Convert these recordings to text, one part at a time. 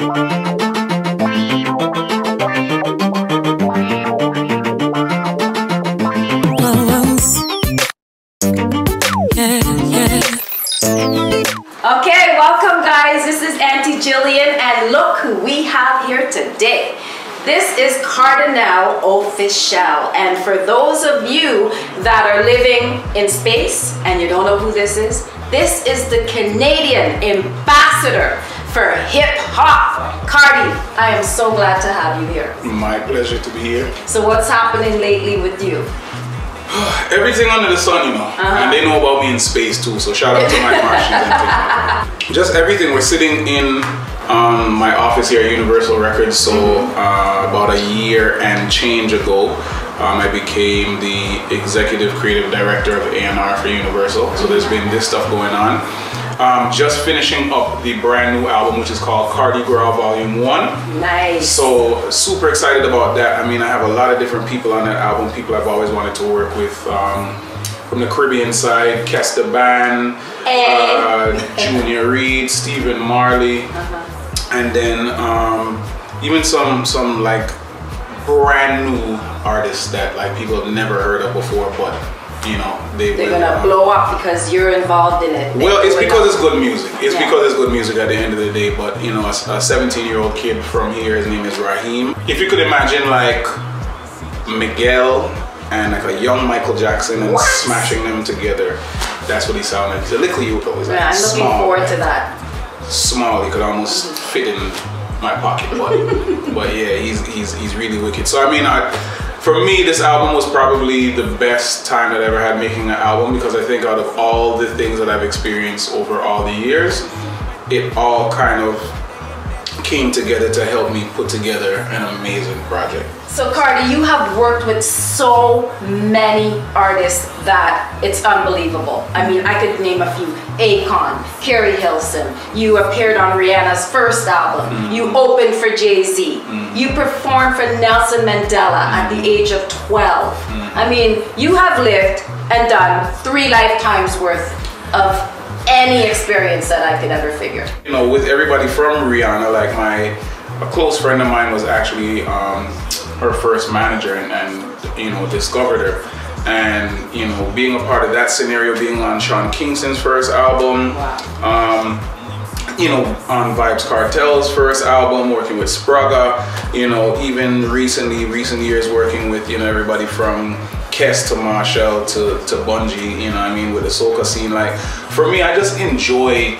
Okay, welcome guys. This is Auntie Jillian, and look who we have here today. This is Cardinal Offishall, and for those of you that are living in space and you don't know who this is the Canadian ambassador for hip hop. Cardi, I am so glad to have you here. My pleasure to be here. So what's happening lately with you? Everything under the sun, you know. And they know about me in space too, so shout out to my Martians and things. Just everything. We're sitting in my office here at Universal Records, so about a year and change ago, I became the executive creative director of A&R for Universal. So there's been this stuff going on. Just finishing up the brand new album, which is called Cardi Gras Volume 1. Nice. So super excited about that. I mean, I have a lot of different people on that album, people I've always wanted to work with. From the Caribbean side, Kesta Ban, Junior Reid, Stephen Marley, and then even some like brand new artists that like people have never heard of before, but you know they're gonna blow up because you're involved in it. Well, it's because it's good music. It's because it's good music at the end of the day. But you know, a 17-year-old kid from here, his name is Raheem. If you could imagine like Miguel and like a young Michael Jackson and smashing them together, that's what he sounded like. He's a little youth though. He's like I'm small, looking forward to that. Small, he could almost fit in my pocket, but yeah, he's really wicked. So I mean, for me, this album was probably the best time that I ever had making an album, because I think out of all the things that I've experienced over all the years, it all kind of came together to help me put together an amazing project. So Cardi, you have worked with so many artists that it's unbelievable. I mean, I could name a few. Akon, Carrie Hilson, you appeared on Rihanna's first album, you opened for Jay-Z, you performed for Nelson Mandela at the age of 12. I mean, you have lived and done 3 lifetimes worth of any experience that I could ever figure. You know, with everybody from Rihanna, like a close friend of mine was actually her first manager and you know, discovered her. And you know, being a part of that scenario, being on Sean Kingston's first album, you know, on Vybz Kartel's first album, working with Spragga, you know, even recent years working with, you know, everybody from Kes to Marshall to Bungie, you know what I mean, with the soca scene. Like for me, I just enjoy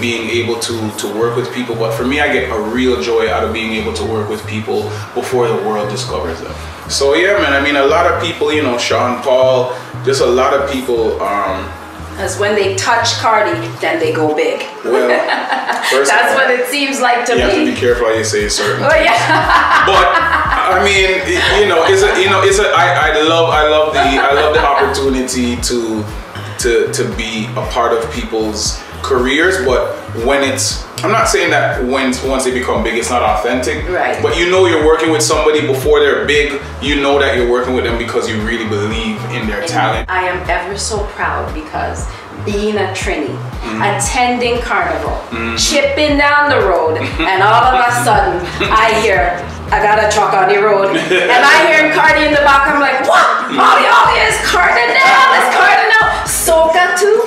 being able to work with people. But for me, I get a real joy out of being able to work with people before the world discovers them. So yeah, man, I mean, a lot of people, you know, Sean Paul, just a lot of people. As when they touch Cardi, then they go big. Well, that's what it seems like to me. You have to be careful how you say certain. Oh yeah. But I mean, you know, I love the opportunity to be a part of people's careers, but when I'm not saying that once they become big, it's not authentic. Right. But you know, you're working with somebody before they're big. You know that you're working with them because you really believe in their talent. I am ever so proud because being a Trini, attending Carnival, chipping down the road, and all of a sudden I hear, I got a truck on the road, and I hear Cardi in the back. I'm like, what? All is Cardinal, soca too.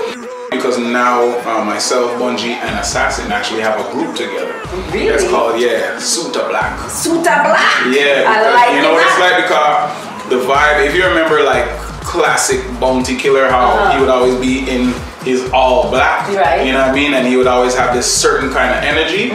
Because now myself, Bungie, and Assassin actually have a group together. Really? It's called, Suta Black. Suta Black? Yeah, because, I like you know what it's like, because the vibe, if you remember like classic Bounty Killer, how he would always be in his all black, right? You know what I mean? And he would always have this certain kind of energy.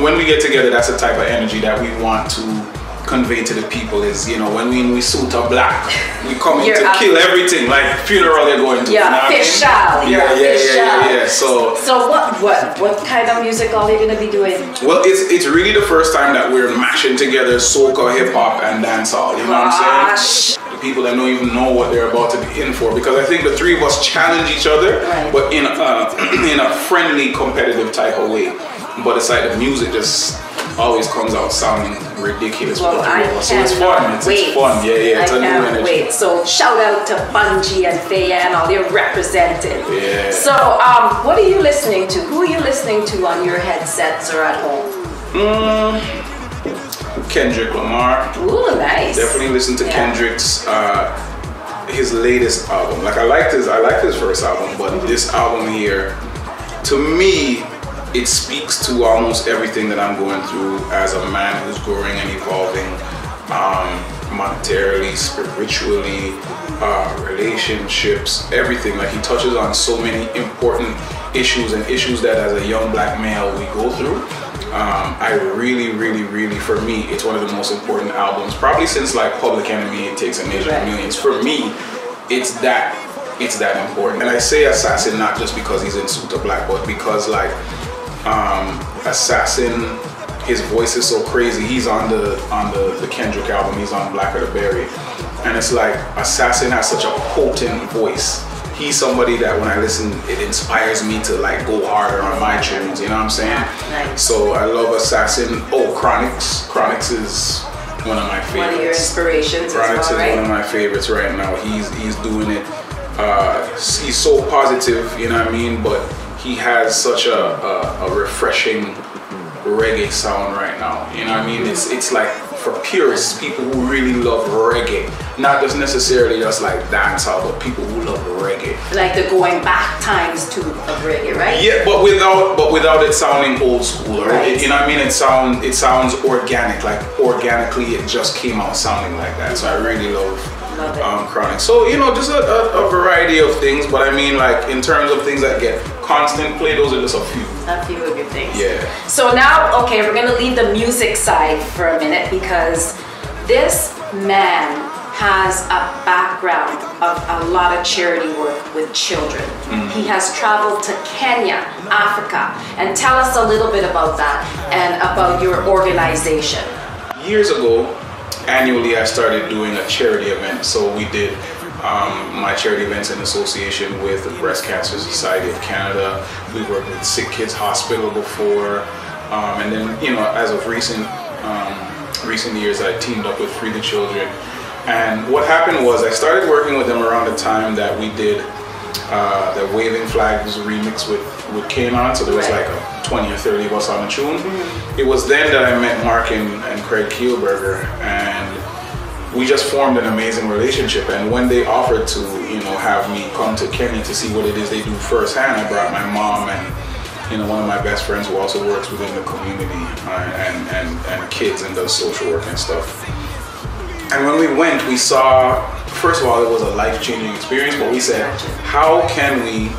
When we get together, that's the type of energy that we want to convey to the people. Is, you know, when we suit up black, we come in to kill everything, like funeral they're going to. Yeah, official. Yeah. So what kind of music are they gonna be doing? Well, it's really the first time that we're mashing together soca, hip hop, and dancehall. You know what I'm saying? The people that don't even know what they're about to be in for, because I think the 3 of us challenge each other, but in a friendly, competitive type of way. But it's like the music just always comes out sounding ridiculous. Well, I so it's fun. It's fun. Yeah. It's a new energy. I can't wait. So shout out to Bungie and Faye-Ann, all they're representing. Yeah. So what are you listening to? Who are you listening to on your headsets or at home? Kendrick Lamar. Ooh, nice. Definitely listen to Kendrick's his latest album. Like I liked his first album, but this album here, to me, it speaks to almost everything that I'm going through as a man who's growing and evolving, monetarily, spiritually, relationships, everything. Like he touches on so many important issues and issues that as a young black male we go through. I really, for me, it's one of the most important albums, probably since like Public Enemy, It Takes a Nation of Millions. For me, it's that important. And I say Assassin not just because he's in Suit of Black, but because like Assassin, his voice is so crazy. He's on the Kendrick album, he's on Blacker the Berry, and it's like Assassin has such a potent voice. He's somebody that when I listen, it inspires me to like go harder on my tunes, you know what I'm saying? Nice. So I love Assassin. Oh, Chronix. Chronix is one of my favorites. One of your inspirations. Chronix as well, right? is one of my favorites right now. He's doing it. He's so positive, you know what I mean? But he has such a refreshing reggae sound right now. You know what I mean? It's like for purists, people who really love reggae, not just necessarily just like dancehall, but people who love reggae. Like the going back times to of reggae, right? Yeah, but without it sounding old school, right? You know what I mean? It sounds organic, like organically it just came out sounding like that. So I really love Chronix. So you know, just a variety of things, but I mean, like in terms of things that get constant play, those are just a few. A few of your things. Yeah. So now, okay, we're gonna leave the music side for a minute because this man has a background of a lot of charity work with children. He has traveled to Kenya, Africa, and tell us a little bit about that and about your organization. Years ago, annually I started doing a charity event. So we did my charity events in association with the Breast Cancer Society of Canada. We worked with Sick Kids Hospital before, and then you know, as of recent years, I teamed up with Free the Children. And what happened was I started working with them around the time that we did the Waving Flags remix with Kanon. So there was like a 20 or 30 of us on the tune. It was then that I met Mark and Craig Kielberger, and we just formed an amazing relationship. And when they offered to, you know, have me come to Kenya to see what it is they do firsthand, I brought my mom and, you know, one of my best friends who also works within the community and kids and does social work and stuff. And when we went, we saw, first of all, it was a life-changing experience, but we said, how can we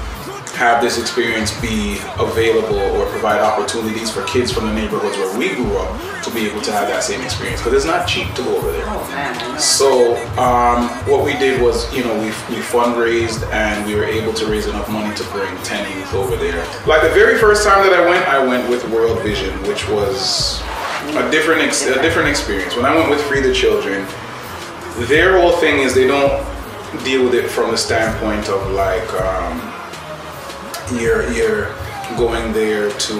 have this experience be available or provide opportunities for kids from the neighborhoods where we grew up to be able to have that same experience, because it's not cheap to go over there. Oh man. So what we did was, you know, we fundraised and we were able to raise enough money to bring 10 youth over there. Like the very first time that I went with World Vision, which was a different experience. When I went with Free the Children, their whole thing is they don't deal with it from the standpoint of like you're going there to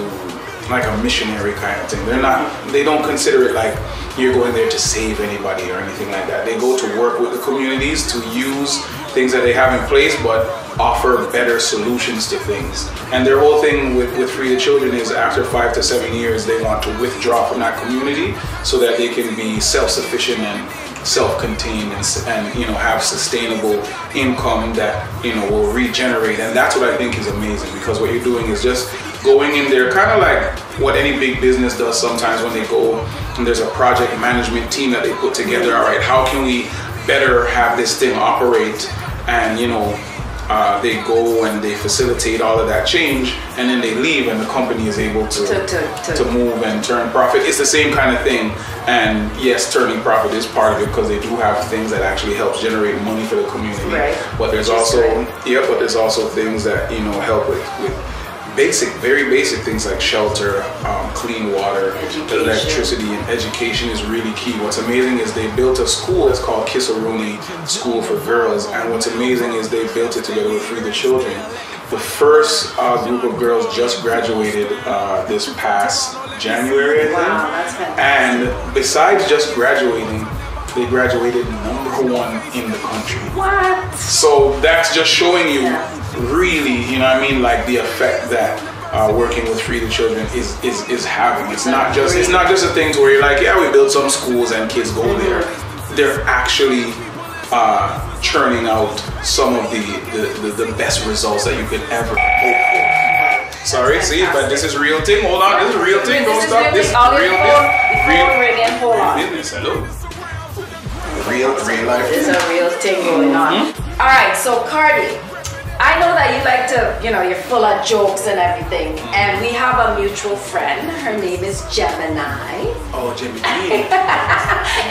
like a missionary kind of thing. They don't consider it like you're going there to save anybody or anything like that. They go to work with the communities to use things that they have in place, but offer better solutions to things. And their whole thing with Free the Children is after 5 to 7 years, they want to withdraw from that community so that they can be self-sufficient and self-contained and you know, have sustainable income that, you know, will regenerate. And that's what I think is amazing, because what you're doing is just going in there, kind of like what any big business does sometimes when they go and there's a project management team that they put together. All right, how can we better have this thing operate? And you know, they go and they facilitate all of that change, and then they leave, and the company is able to move and turn profit. It's the same kind of thing. And yes, turning profit is part of it, because they do have things that actually helps generate money for the community. Right. But there's also but there's also things that, you know, help with very basic things like shelter, clean water, electricity, and education is really key. What's amazing is they built a school that's called Kisaruni School for Girls, and what's amazing is they built it together with Free the Children. The first group of girls just graduated this past January, I think. Wow, that's fantastic. And besides just graduating, they graduated #1 in the country. What? So that's just showing you really, you know what I mean, like the effect that working with Free the Children is having. It's not just a thing to where you're like, yeah, we build some schools and kids go there. They're actually churning out some of the best results that you could ever hope for. Sorry, see, but this is real thing. Hold on, this is real thing. Don't stop. This is real business. Real business. Hello. Real life. There's a real thing going on. All right, so Cardi, I know that you like to, you know, you're full of jokes and everything, and we have a mutual friend. Her name is Gemini. Oh, Gemini.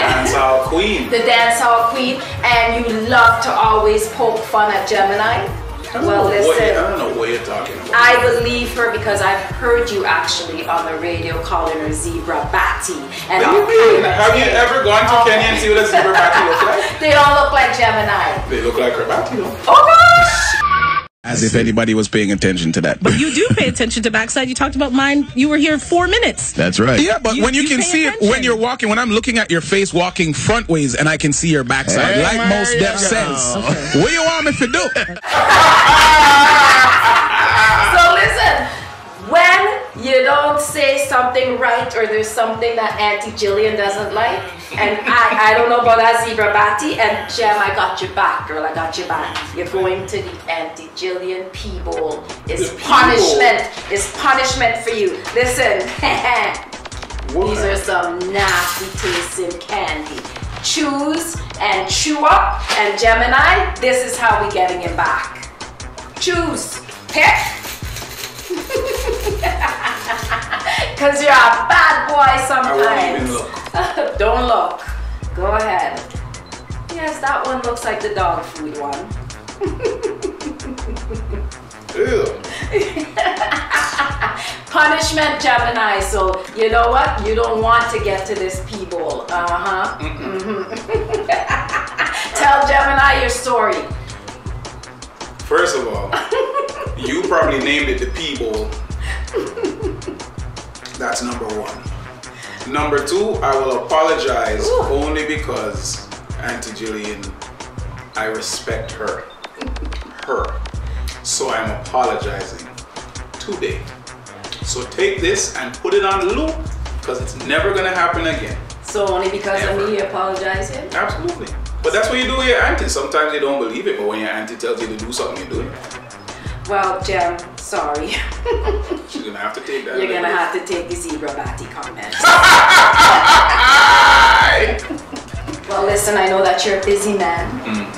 Dancehall queen. The dancehall queen, and you love to always poke fun at Gemini. Well, listen. I don't know what you're talking about. I believe her because I've heard you actually on the radio calling her Zebra Batty. And have you ever gone to Kenya and see what a Zebra Batty looks like? They all look like Gemini. They look like her Batty though. Oh gosh! As if anybody was paying attention to that. But you do pay attention to backside. You talked about mine. You were here 4 minutes. That's right. Yeah, but when you can see it, when you're walking, when I'm looking at your face walking front ways and I can see your backside, like most Def says. Okay. What you want me to do? So listen, when you don't say something right or there's something that Auntie Jillian doesn't like, and I don't know about that Zebra Batty, and Gem, I got your back, girl, I got your back. You're going to the Auntie Jillian Pea Bowl. It's punishment. It's punishment for you. Listen, these are some nasty tasting candy. Choose and chew up, and Gemini, this is how we getting it back. Choose. Pick. Because you're a bad boy sometimes. I won't even look. Don't look. Go ahead. Yes, that one looks like the dog food one. Ew. Punishment, Gemini. So, you know what? You don't want to get to this pea bowl. Tell Gemini your story. First of all, you probably named it the Pea Bowl. That's #1. #2, I will apologize only because Auntie Jillian, I respect her. So I'm apologizing today. So take this and put it on loop because it's never gonna happen again. So only because of me you apologizing? Absolutely. But that's what you do with your auntie. Sometimes you don't believe it, but when your auntie tells you to do something, you do it. Well, Jem, sorry. She's gonna have to take that. You're gonna have to take the Zebra Batty comment. Well, listen, I know that you're a busy man,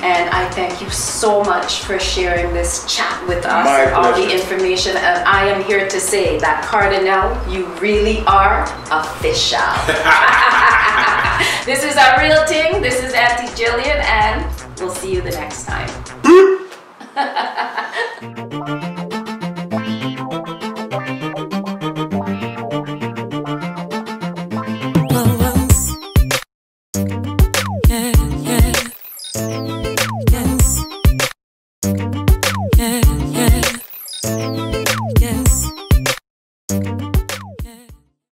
and I thank you so much for sharing this chat with us and all the information. And I am here to say that Cardinal, you really are official. This is a real thing. This is Auntie Jillian, and we'll see you the next time.